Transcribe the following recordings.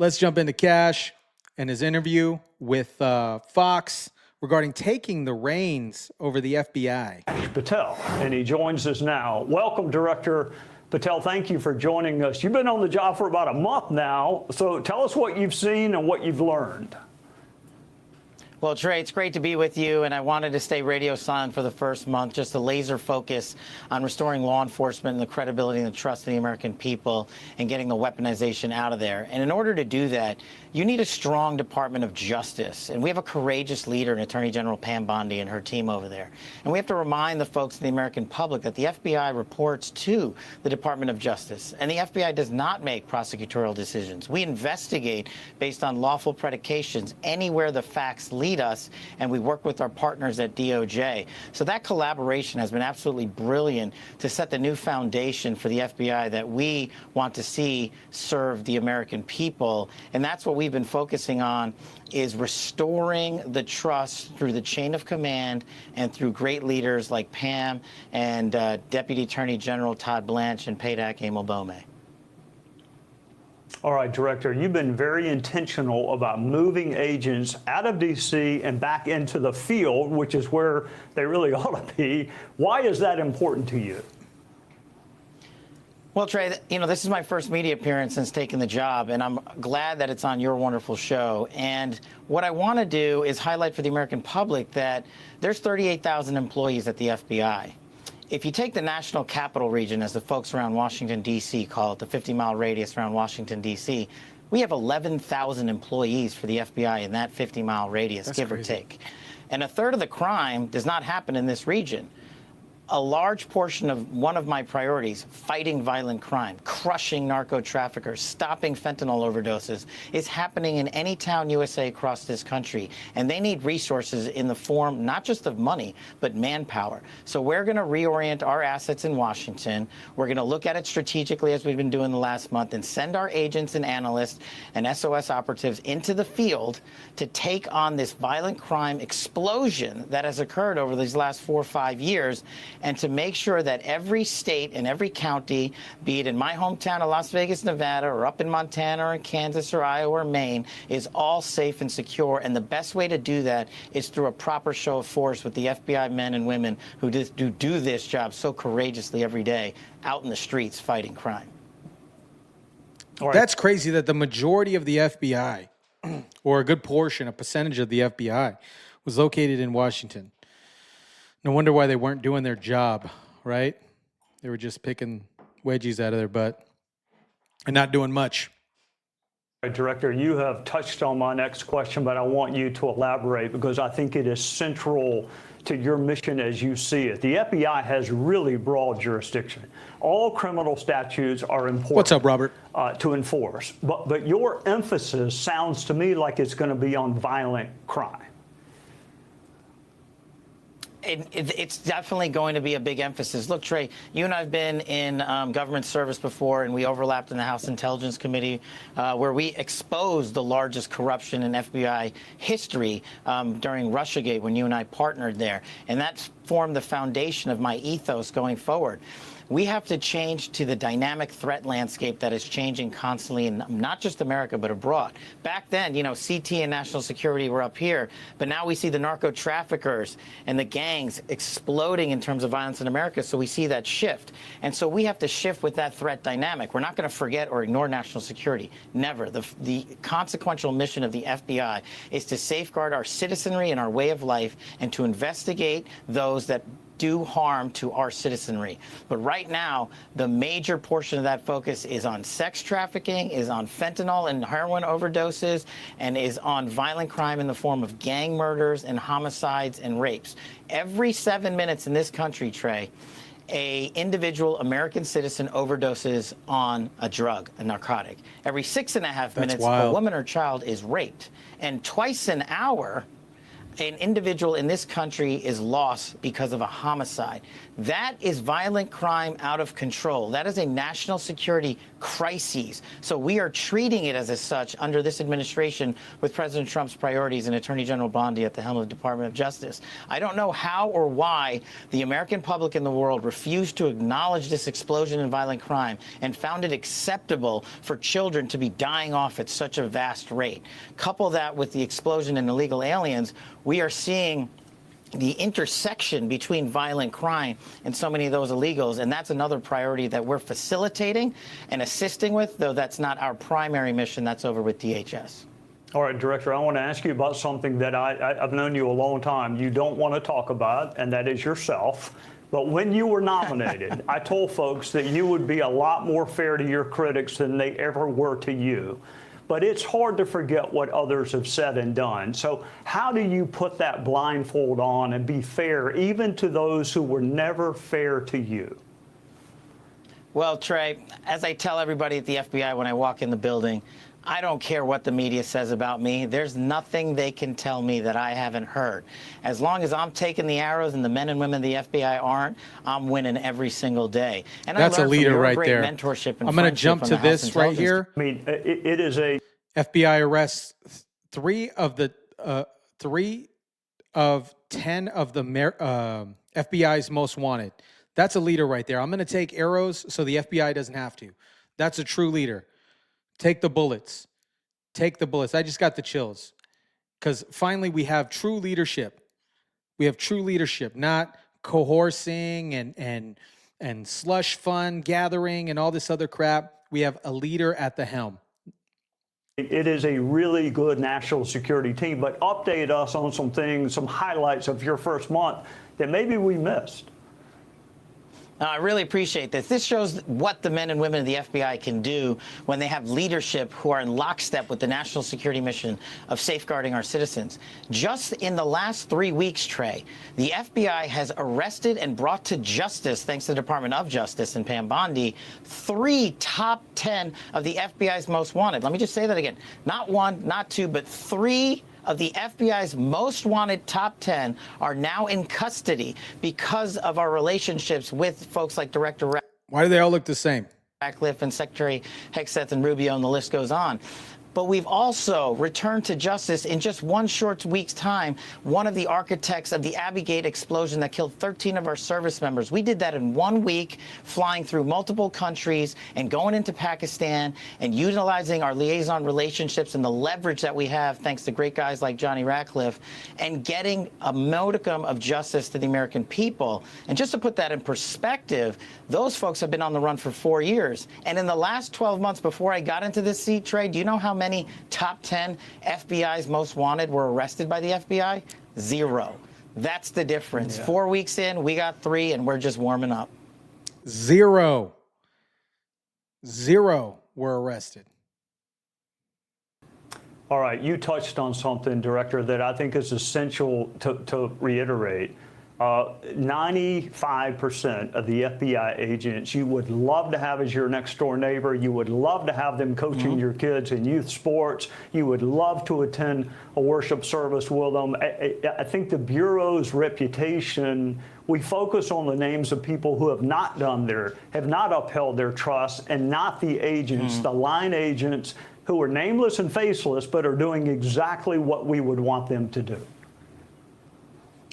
let's jump into Cash and his interview with Fox regarding taking the reins over the FBI. Patel, and he joins us now. Welcome, Director Patel. Thank you for joining us. You've been on the job for about a month now, so tell us what you've seen and what you've learned. Well, Trey, it's great to be with you, and I wanted to stay radio silent for the first month, just a laser focus on restoring law enforcement and the credibility and the trust of the American people and getting the weaponization out of there. And in order to do that, you need a strong Department of Justice. And we have a courageous leader in Attorney General Pam Bondi and her team over there. And we have to remind the folks in the American public that the FBI reports to the Department of Justice. And the FBI does not make prosecutorial decisions. We investigate based on lawful predications anywhere the facts lead us, and we work with our partners at DOJ. So that collaboration has been absolutely brilliant to set the new foundation for the FBI that we want to see serve the American people. And that's what we've been focusing on, is restoring the trust through the chain of command and through great leaders like Pam and Deputy Attorney General Todd Blanche and PADAC Emil Bome. All right, Director, you've been very intentional about moving agents out of D.C. and back into the field, which is where they really ought to be. Why is that important to you? Well, Trey, this is my first media appearance since taking the job, and I'm glad that it's on your wonderful show. And what I want to do is highlight for the American public that there's 38,000 employees at the FBI. If you take the national capital region, as the folks around Washington, D.C. call it, the 50-mile radius around Washington, D.C., we have 11,000 employees for the FBI in that 50-mile radius, That's give crazy. or take. And a third of the crime does not happen in this region. A large portion of one of my priorities, fighting violent crime, crushing narco traffickers, stopping fentanyl overdoses, is happening in any town USA across this country. And they need resources in the form not just of money, but manpower. So we're going to reorient our assets in Washington. We're going to look at it strategically, as we've been doing the last month, and send our agents and analysts and SOS operatives into the field to take on this violent crime explosion that has occurred over these last 4 or 5 years, and to make sure that every state and every county, be it in my hometown of Las Vegas, Nevada, or up in Montana or in Kansas or Iowa or Maine, is all safe and secure. And the best way to do that is through a proper show of force with the FBI men and women who do this job so courageously every day out in the streets fighting crime. All right. That's crazy that the majority of the FBI, or a good portion, a percentage of the FBI, was located in Washington. No wonder why they weren't doing their job, right? They were just picking wedgies out of their butt and not doing much. All right, Director, you have touched on my next question, but I want you to elaborate because I think it is central to your mission as you see it. The FBI has really broad jurisdiction. All criminal statutes are important. What's up, Robert? To enforce. But your emphasis sounds to me like it's going to be on violent crime. It's definitely going to be a big emphasis. Look, Trey, you and I have been in government service before, and we overlapped in the House Intelligence Committee, where we exposed the largest corruption in FBI history during Russiagate when you and I partnered there. And that formed the foundation of my ethos going forward. We have to change to the dynamic threat landscape that is changing constantly in not just America, but abroad. Back then, CT and national security were up here, but now we see the narco traffickers and the gangs exploding in terms of violence in America, so we see that shift. And so we have to shift with that threat dynamic. We're not going to forget or ignore national security. Never. The consequential mission of the FBI is to safeguard our citizenry and our way of life and to investigate those that do harm to our citizenry. But right now, the major portion of that focus is on sex trafficking, is on fentanyl and heroin overdoses, and is on violent crime in the form of gang murders and homicides and rapes. Every 7 minutes in this country, Trey, a individual American citizen overdoses on a drug, a narcotic. Every 6.5 minutes, a woman or child is raped. And twice an hour, an individual in this country is lost because of a homicide. That is violent crime out of control. That is a national security crises. So we are treating it as such under this administration with President Trump's priorities and Attorney General Bondi at the helm of the Department of Justice. I don't know how or why the American public in the world refused to acknowledge this explosion in violent crime and found it acceptable for children to be dying off at such a vast rate. Couple that with the explosion in illegal aliens, we are seeing the intersection between violent crime and so many of those illegals, and that's another priority that we're facilitating and assisting with, though that's not our primary mission. That's over with DHS. All right, Director, I want to ask you about something that I've known you a long time. You don't want to talk about, and that is yourself. But when you were nominated, I told folks that you would be a lot more fair to your critics than they ever were to you. But it's hard to forget what others have said and done. So how do you put that blindfold on and be fair even to those who were never fair to you? Well, Trey, as I tell everybody at the FBI when I walk in the building, I don't care what the media says about me. There's nothing they can tell me that I haven't heard. As long as I'm taking the arrows and the men and women of the FBI aren't, I'm winning every single day. And that's a leader right there. Mentorship and I'm going to jump to this right here. I mean, it is a FBI arrests 3 of 10 of the FBI's most wanted. That's a leader right there. I'm going to take arrows so the FBI doesn't have to. That's a true leader. Take the bullets. Take the bullets. I just got the chills because finally we have true leadership. We have true leadership, not coercing and slush fund gathering and all this other crap. We have a leader at the helm. It is a really good national security team, but update us on some things, some highlights of your first month that maybe we missed. I really appreciate this. This shows what the men and women of the FBI can do when they have leadership who are in lockstep with the national security mission of safeguarding our citizens. Just in the last 3 weeks, Trey, the FBI has arrested and brought to justice, thanks to the Department of Justice and Pam Bondi, 3 top 10 of the FBI's most wanted. Let me just say that again. Not 1, not 2, but 3 of the FBI's most wanted top 10 are now in custody because of our relationships with folks like Director Why do they all look the same? Ratcliffe and Secretary Hegseth and Rubio, and the list goes on. But we've also returned to justice in just one short week's time one of the architects of the Abbey Gate explosion that killed 13 of our service members. We did that in 1 week, flying through multiple countries and going into Pakistan and utilizing our liaison relationships and the leverage that we have, thanks to great guys like Johnny Ratcliffe, and getting a modicum of justice to the American people. And just to put that in perspective, those folks have been on the run for 4 years. And in the last 12 months before I got into this seat, Trey, do you know how many top 10 FBI's most wanted were arrested by the FBI? 0. That's the difference. Yeah. 4 weeks in, we got 3, and we're just warming up. 0 were arrested. All right, you touched on something, Director, that I think is essential to reiterate. 95% of the FBI agents you would love to have as your next door neighbor. You would love to have them coaching your kids in youth sports. You would love to attend a worship service with them. I think the Bureau's reputation, we focus on the names of people who have not upheld their trust, and not the agents, the line agents who are nameless and faceless, but are doing exactly what we would want them to do.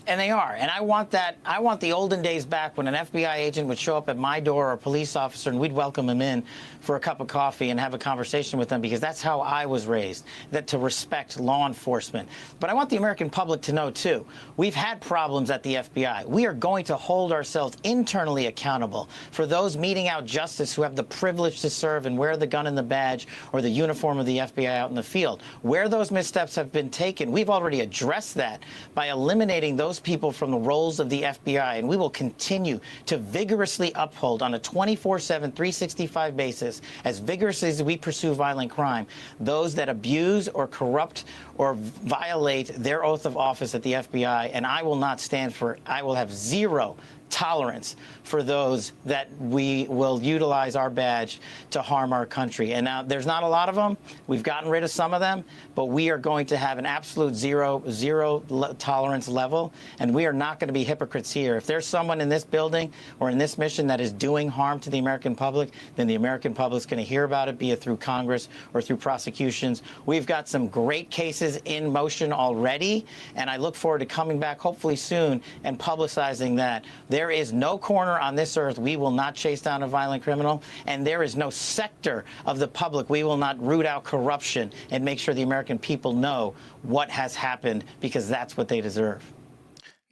And they are. And I want the olden days back when an FBI agent would show up at my door, or a police officer, and we'd welcome him in for a cup of coffee and have a conversation with them, because that's how I was raised, that to respect law enforcement. But I want the American public to know, too, we've had problems at the FBI. We are going to hold ourselves internally accountable for those meting out justice who have the privilege to serve and wear the gun and the badge or the uniform of the FBI out in the field. Where those missteps have been taken, we've already addressed that by eliminating those people from the roles of the FBI, and we will continue to vigorously uphold on a 24/7, 365 basis, as vigorously as we pursue violent crime, those that abuse or corrupt or violate their oath of office at the FBI. And I will not stand for, I will have 0 tolerance for those that we will utilize our badge to harm our country. And now there's not a lot of them. We've gotten rid of some of them, but we are going to have an absolute zero tolerance level, and we are not going to be hypocrites here. If there's someone in this building or in this mission that is doing harm to the American public, then the American public is going to hear about it, be it through Congress or through prosecutions. We've got some great cases in motion already, and I look forward to coming back hopefully soon and publicizing that. There is no corner on this earth we will not chase down a violent criminal, and there is no sector of the public we will not root out corruption and make sure the American people know what has happened, because that's what they deserve.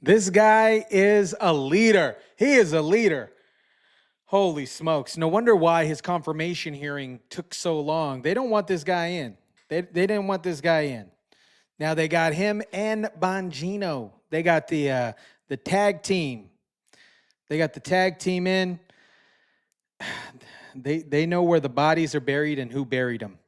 This guy is a leader. He is a leader. Holy smokes. No wonder why his confirmation hearing took so long. They don't want this guy in. They didn't want this guy in. Now they got him and Bongino. They got the tag team. They got the tag team in. They know where the bodies are buried and who buried them.